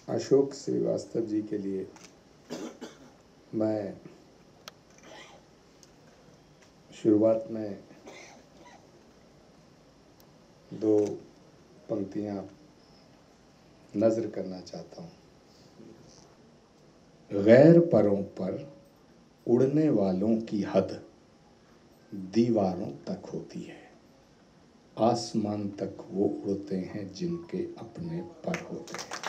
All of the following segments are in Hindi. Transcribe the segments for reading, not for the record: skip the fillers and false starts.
अशोक श्रीवास्तव जी के लिए मैं शुरुआत में दो पंक्तियां नज़र करना चाहता हूँ। गैर परों पर उड़ने वालों की हद दीवारों तक होती है, आसमान तक वो उड़ते हैं जिनके अपने पर होते हैं।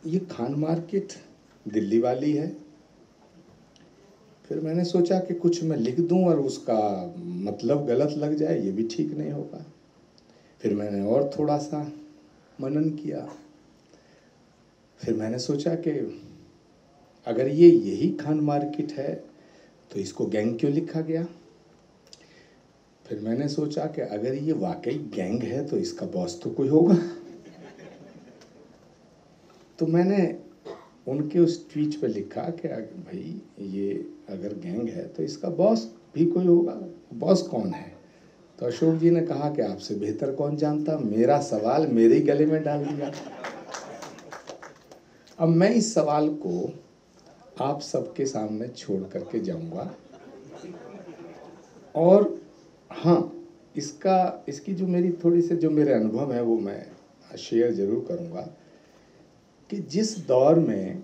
ये खान मार्केट दिल्ली वाली है। फिर मैंने सोचा कि कुछ मैं लिख दूं और उसका मतलब गलत लग जाए, ये भी ठीक नहीं होगा। फिर मैंने और थोड़ा सा मनन किया। फिर मैंने सोचा कि अगर ये यही खान मार्केट है तो इसको गैंग क्यों लिखा गया। फिर मैंने सोचा कि अगर ये वाकई गैंग है तो इसका बॉस तो कोई होगा। तो मैंने उनके उस ट्वीट पे लिखा कि भाई ये अगर गैंग है तो इसका बॉस भी कोई होगा, बॉस कौन है। तो अशोक जी ने कहा कि आपसे बेहतर कौन जानता, मेरा सवाल मेरे ही गले में डाल दिया। अब मैं इस सवाल को आप सबके सामने छोड़ करके जाऊंगा और हाँ, इसकी जो मेरी थोड़ी से जो मेरे अनुभव है वो मैं शेयर जरूर करूंगा कि जिस दौर में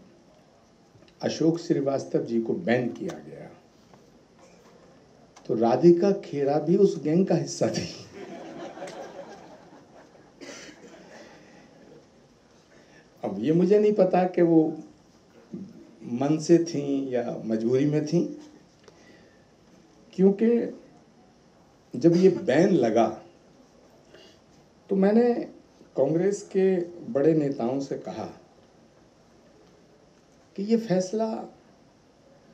अशोक श्रीवास्तव जी को बैन किया गया तो राधिका खेड़ा भी उस गैंग का हिस्सा थी। अब ये मुझे नहीं पता कि वो मन से थी या मजबूरी में थी, क्योंकि जब ये बैन लगा तो मैंने कांग्रेस के बड़े नेताओं से कहा कि ये फैसला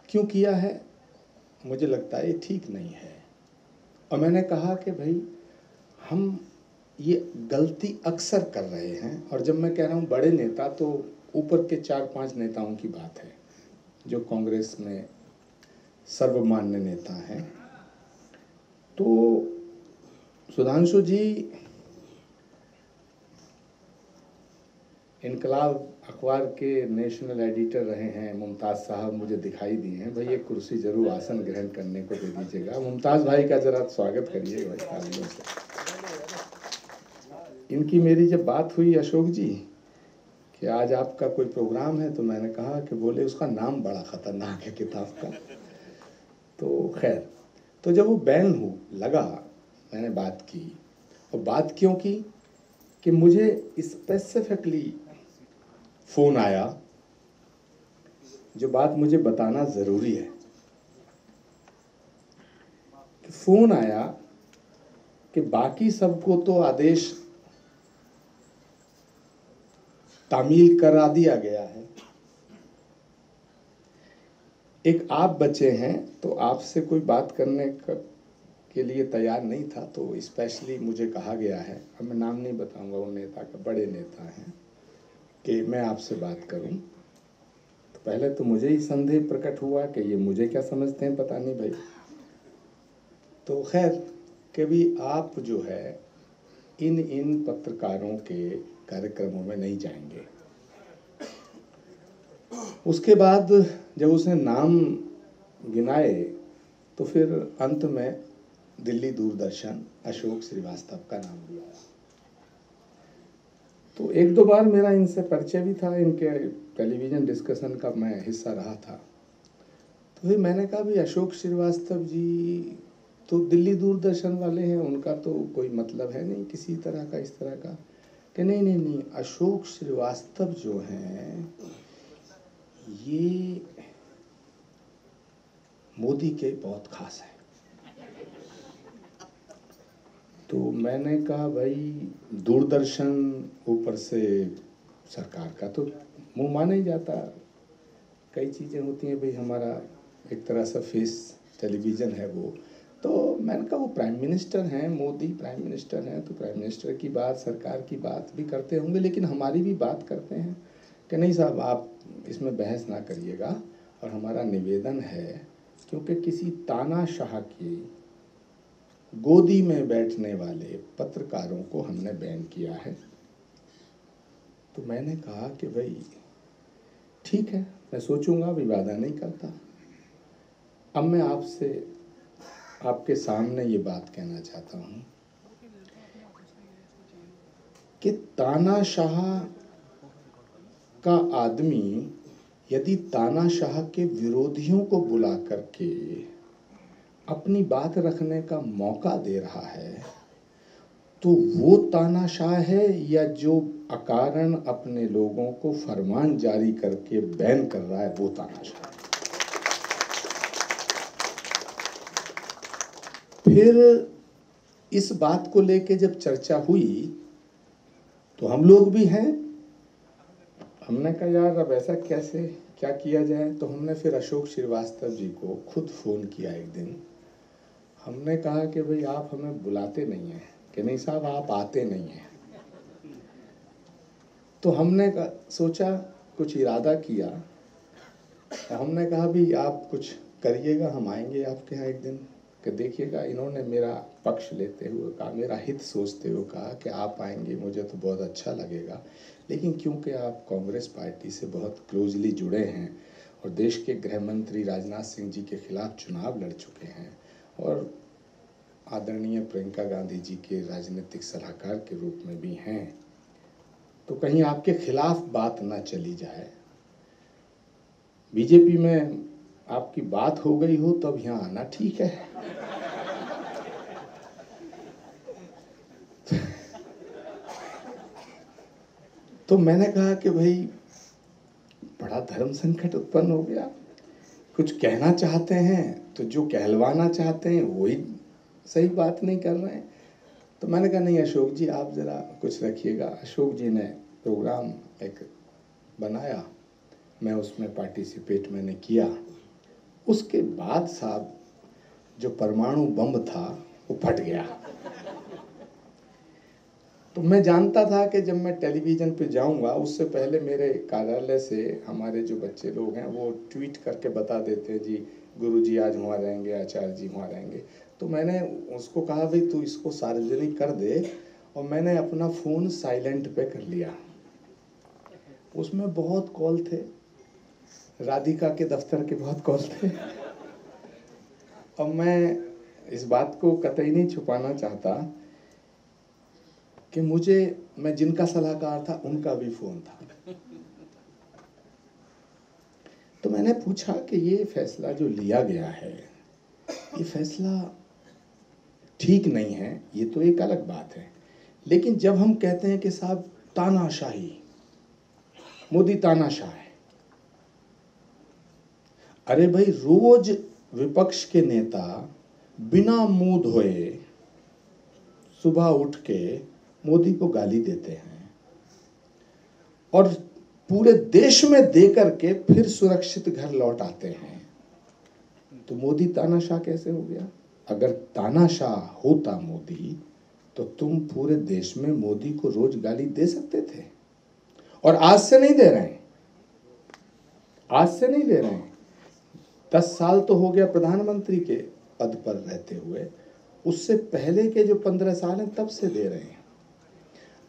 क्यों किया है, मुझे लगता है ये ठीक नहीं है। और मैंने कहा कि भाई हम ये गलती अक्सर कर रहे हैं, और जब मैं कह रहा हूँ बड़े नेता तो ऊपर के 4-5 नेताओं की बात है जो कांग्रेस में सर्वमान्य नेता हैं। तो सुधांशु जी इनकलाब अखबार के नेशनल एडिटर रहे हैं, मुमताज़ साहब मुझे दिखाई दिए हैं। भाई एक कुर्सी जरूर आसन ग्रहण करने को दे दीजिएगा। मुमताज़ भाई का जरा स्वागत करिए भाई तालियों से। इनकी मेरी जब बात हुई अशोक जी कि आज आपका कोई प्रोग्राम है, तो मैंने कहा कि बोले उसका नाम बड़ा ख़तरनाक है किताब का। तो खैर, तो जब वो बैन हो लगा मैंने बात की। और बात क्यों की कि मुझे स्पेसिफिकली फ़ोन आया, जो बात मुझे बताना ज़रूरी है। कि फ़ोन आया कि बाकी सबको तो आदेश तामील करा दिया गया है, एक आप बचे हैं, तो आपसे कोई बात करने के लिए तैयार नहीं था। तो स्पेशली मुझे कहा गया है, अब मैं नाम नहीं बताऊंगा उन नेता का, बड़े नेता हैं, कि मैं आपसे बात करूं। तो पहले तो मुझे ही संदेह प्रकट हुआ कि ये मुझे क्या समझते हैं, पता नहीं भाई। तो खैर, कभी आप जो है इन पत्रकारों के कार्यक्रमों में नहीं जाएंगे। उसके बाद जब उसने नाम गिनाए तो फिर अंत में दिल्ली दूरदर्शन अशोक श्रीवास्तव का नाम लिया। तो एक दो बार मेरा इनसे परिचय भी था, इनके टेलीविज़न डिस्कशन का मैं हिस्सा रहा था। तो फिर मैंने कहा भाई अशोक श्रीवास्तव जी तो दिल्ली दूरदर्शन वाले हैं, उनका तो कोई मतलब है नहीं किसी तरह का इस तरह का। कि नहीं, अशोक श्रीवास्तव जो हैं ये मोदी के बहुत खास है। तो मैंने कहा भाई दूरदर्शन ऊपर से सरकार का तो मुंह माना ही जाता, कई चीज़ें होती हैं भाई, हमारा एक तरह से फेस टेलीविज़न है वो। तो मैंने कहा वो प्राइम मिनिस्टर हैं, मोदी प्राइम मिनिस्टर हैं, तो प्राइम मिनिस्टर की बात सरकार की बात भी करते होंगे, लेकिन हमारी भी बात करते हैं। कि नहीं साहब आप इसमें बहस ना करिएगा, और हमारा निवेदन है क्योंकि किसी तानाशाह की गोदी में बैठने वाले पत्रकारों को हमने बैन किया है। तो मैंने कहा कि भाई ठीक है, मैं सोचूंगा, अभी वादा नहीं करता। अब मैं आपसे आपके सामने ये बात कहना चाहता हूँ कि तानाशाह का आदमी यदि तानाशाह के विरोधियों को बुला करके अपनी बात रखने का मौका दे रहा है तो वो तानाशाह है, या जो अकारण अपने लोगों को फरमान जारी करके बैन कर रहा है वो तानाशाह है। फिर इस बात को लेके जब चर्चा हुई तो हम लोग भी हैं, हमने कहा यार अब ऐसा कैसे, क्या किया जाए। तो हमने फिर अशोक श्रीवास्तव जी को खुद फ़ोन किया एक दिन। हमने कहा कि भाई आप हमें बुलाते नहीं हैं, कि नहीं साहब आप आते नहीं हैं। तो हमने सोचा, कुछ इरादा किया, हमने कहा भी आप कुछ करिएगा, हम आएंगे आपके यहाँ एक दिन। कि देखिएगा, इन्होंने मेरा पक्ष लेते हुए कहा, मेरा हित सोचते हुए कहा कि आप आएंगे मुझे तो बहुत अच्छा लगेगा, लेकिन क्योंकि आप कांग्रेस पार्टी से बहुत क्लोजली जुड़े हैं और देश के गृह मंत्री राजनाथ सिंह जी के खिलाफ चुनाव लड़ चुके हैं और आदरणीय प्रियंका गांधी जी के राजनीतिक सलाहकार के रूप में भी हैं, तो कहीं आपके खिलाफ बात ना चली जाए, बीजेपी में आपकी बात हो गई हो तब यहाँ आना ठीक है। तो मैंने कहा कि भाई बड़ा धर्म संकट उत्पन्न हो गया, कुछ कहना चाहते हैं तो जो कहलवाना चाहते हैं वही सही बात नहीं कर रहे हैं। तो मैंने कहा नहीं अशोक जी आप ज़रा कुछ रखिएगा। अशोक जी ने प्रोग्राम एक बनाया, मैं उसमें पार्टिसिपेट मैंने किया। उसके बाद साहब जो परमाणु बम था वो फट गया। तो मैं जानता था कि जब मैं टेलीविज़न पे जाऊंगा उससे पहले मेरे कार्यालय से हमारे जो बच्चे लोग हैं वो ट्वीट करके बता देते हैं जी गुरुजी आज वहाँ रहेंगे, आचार्य जी वहाँ रहेंगे। तो मैंने उसको कहा भाई तू इसको सार्वजनिक कर दे, और मैंने अपना फ़ोन साइलेंट पे कर लिया। उसमें बहुत कॉल थे, राधिका के दफ्तर के बहुत कॉल थे। अब मैं इस बात को कतई नहीं छुपाना चाहता कि मैं जिनका सलाहकार था उनका भी फ़ोन था। तो मैंने पूछा कि ये फैसला जो लिया गया है ये फैसला ठीक नहीं है, ये तो एक अलग बात है, लेकिन जब हम कहते हैं कि साहब तानाशाही, मोदी तानाशाह है, अरे भाई रोज विपक्ष के नेता बिना मुंह धोए सुबह उठ के मोदी को गाली देते हैं और पूरे देश में देकर के फिर सुरक्षित घर लौट आते हैं, तो मोदी तानाशाह कैसे हो गया? अगर तानाशाह होता मोदी तो तुम पूरे देश में मोदी को रोज गाली दे सकते थे, और आज से नहीं दे रहे हैं, आज से नहीं दे रहे हैं। 10 साल तो हो गया प्रधानमंत्री के पद पर रहते हुए, उससे पहले के जो 15 साल हैं तब से दे रहे हैं।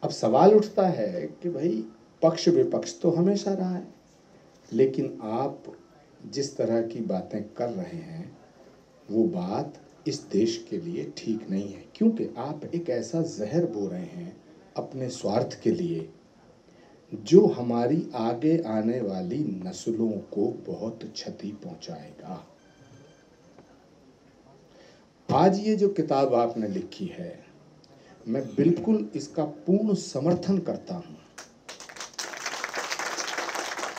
अब सवाल उठता है कि भाई पक्ष विपक्ष तो हमेशा रहा है, लेकिन आप जिस तरह की बातें कर रहे हैं वो बात इस देश के लिए ठीक नहीं है, क्योंकि आप एक ऐसा जहर बो रहे हैं अपने स्वार्थ के लिए जो हमारी आगे आने वाली नस्लों को बहुत क्षति पहुंचाएगा। आज ये जो किताब आपने लिखी है, मैं बिल्कुल इसका पूर्ण समर्थन करता हूं।